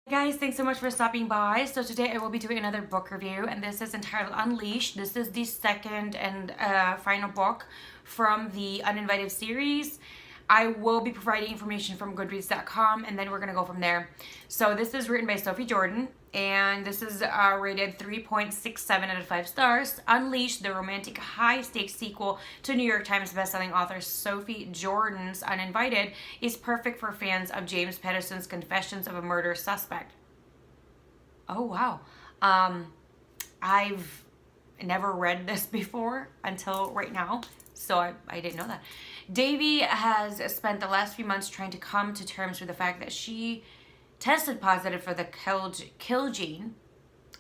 Guys, thanks so much for stopping by. So today I will be doing another book review, and this is entitled Unleashed. This is the second and final book from the Uninvited series. I will be providing information from goodreads.com, and then we're going to go from there. So this is written by Sophie Jordan, and this is rated 3.67 out of 5 stars. Unleashed, the romantic high-stakes sequel to New York Times bestselling author Sophie Jordan's Uninvited, is perfect for fans of James Patterson's Confessions of a Murder Suspect. Oh, wow. I've never read this before until right now, so I didn't know that. Davy has spent the last few months trying to come to terms with the fact that she tested positive for the kill gene,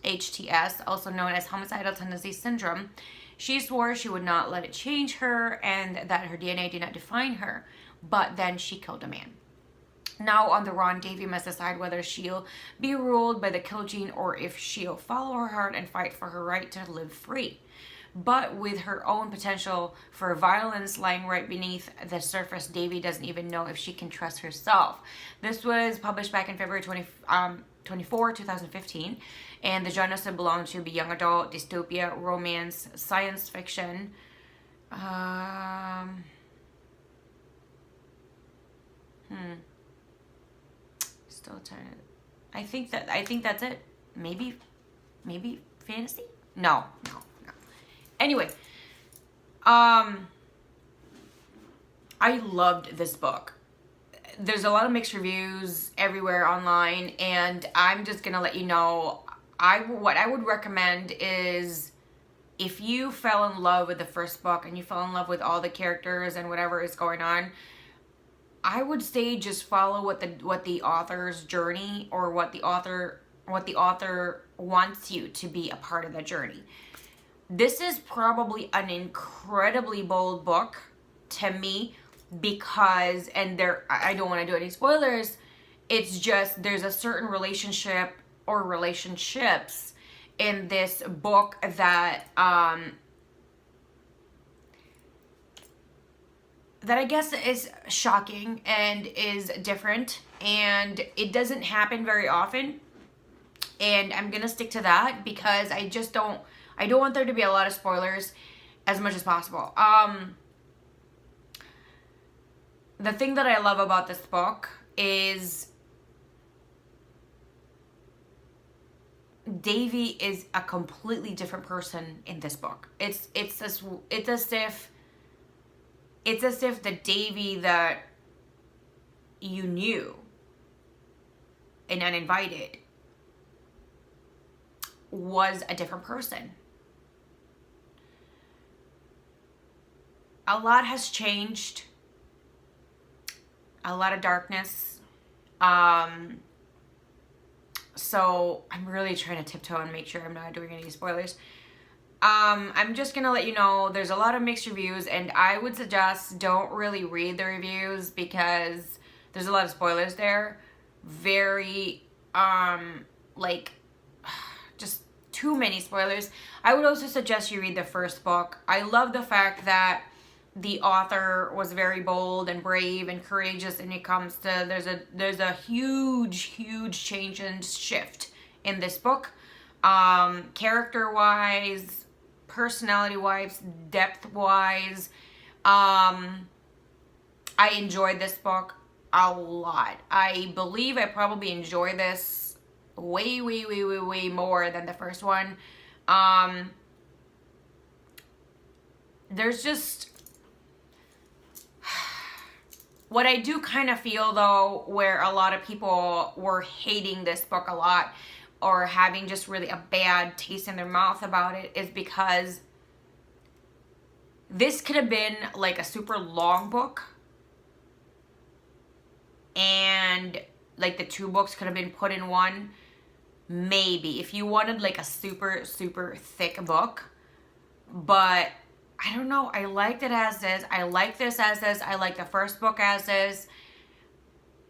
HTS, also known as homicidal tendency syndrome. She swore she would not let it change her and that her DNA did not define her, but then she killed a man. Now on the run, Davy must decide whether she'll be ruled by the kill gene or if she'll follow her heart and fight for her right to live free. But with her own potential for violence lying right beneath the surface, Davy doesn't even know if she can trust herself. This was published back in February 24, 2015, and the genre belonged to the young adult, dystopia, romance, science fiction. Still trying to, I think that's it. Maybe fantasy? No. Anyway, I loved this book. There's a lot of mixed reviews everywhere online, and I'm just gonna let you know, what I would recommend is, if you fell in love with the first book and you fell in love with all the characters and whatever is going on, I would say just follow what the author's journey, or what the author wants you to be a part of the journey. This is probably an incredibly bold book to me because, and I don't want to do any spoilers, it's just there's a certain relationship or relationships in this book that I guess is shocking and is different, and it doesn't happen very often, and I'm gonna stick to that because I don't want there to be a lot of spoilers as much as possible. The thing that I love about this book is Davy is a completely different person in this book. It's as if the Davy that you knew in Uninvited was a different person. A lot has changed. A lot of darkness. So I'm really trying to tiptoe and make sure I'm not doing any spoilers. I'm just gonna let you know there's a lot of mixed reviews, and I would suggest don't really read the reviews because there's a lot of spoilers there. Very, just too many spoilers. I would also suggest you read the first book. I love the fact that the author was very bold and brave and courageous, and it comes to there's a huge change and shift in this book, character wise, personality wise, depth wise. I enjoyed this book a lot. I believe I probably enjoy this way more than the first one. There's just what I do kind of feel, though, where a lot of people were hating this book a lot or having just really a bad taste in their mouth about it, is because this could have been like a super long book, and like the two books could have been put in one. Maybe if you wanted like a super thick book, but I don't know. I liked it as is. I like this as is. I like the first book as is.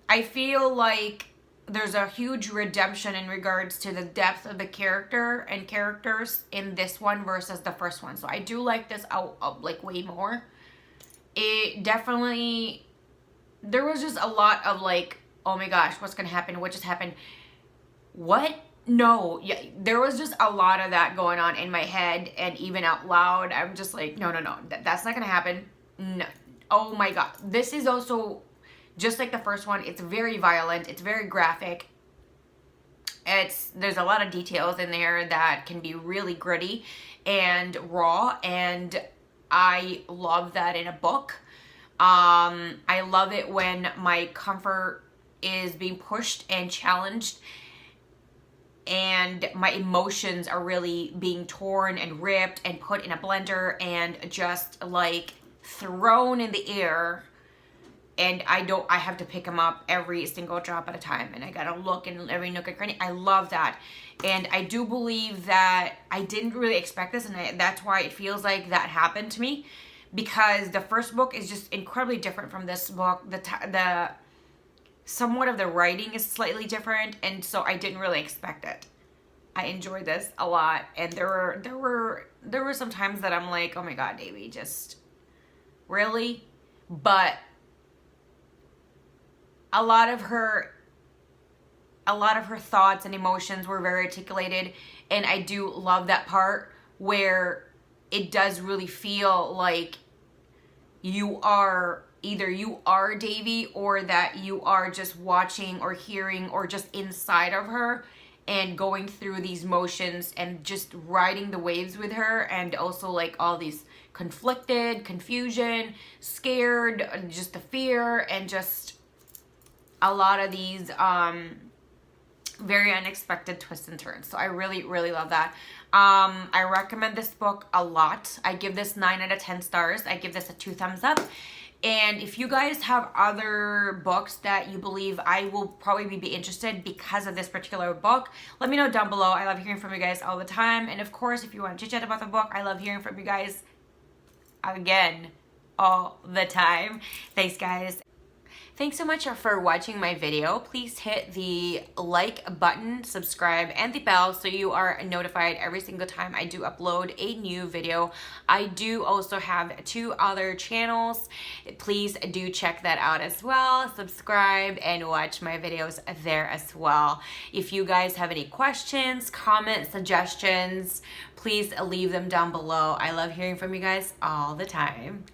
I feel like there's a huge redemption in regards to the depth of the character and characters in this one versus the first one. So I do like this out like way more. It definitely, there was just a lot of like, oh my gosh, what's gonna happen? What just happened? what? No, yeah, there was just a lot of that going on in my head, and even out loud. I'm just like, no, that's not gonna happen. No. Oh my God. This is also just like the first one. It's very violent. It's very graphic. There's a lot of details in there that can be really gritty and raw, and I love that in a book. I love it when my comfort is being pushed and challenged, and my emotions are really being torn and ripped and put in a blender and just like thrown in the air, and I have to pick them up every single drop at a time, and I gotta look in every nook and cranny. I love that. And I do believe that I didn't really expect this, and that's why it feels like that happened to me, because the first book is just incredibly different from this book. The somewhat of the writing is slightly different, and so I didn't really expect it. I enjoyed this a lot, and there were some times that I'm like, oh my God, Davy, just really? But a lot of her thoughts and emotions were very articulated, and I do love that part where it does really feel like either you are Davy, or that you are just watching or hearing or just inside of her and going through these motions and just riding the waves with her, and also like all these conflicted, confusion, scared, just the fear, and just a lot of these very unexpected twists and turns. So I really, really love that. I recommend this book a lot. I give this 9 out of 10 stars. I give this a 2 thumbs up. And if you guys have other books that you believe I will probably be interested because of this particular book, let me know down below. I love hearing from you guys all the time. And of course, if you want to chit chat about the book, I love hearing from you guys again all the time. Thanks, guys. Thanks so much for watching my video. Please hit the like button, subscribe, and the bell so you are notified every single time I do upload a new video. I do also have 2 other channels. Please do check that out as well. Subscribe and watch my videos there as well. If you guys have any questions, comments, suggestions, please leave them down below. I love hearing from you guys all the time.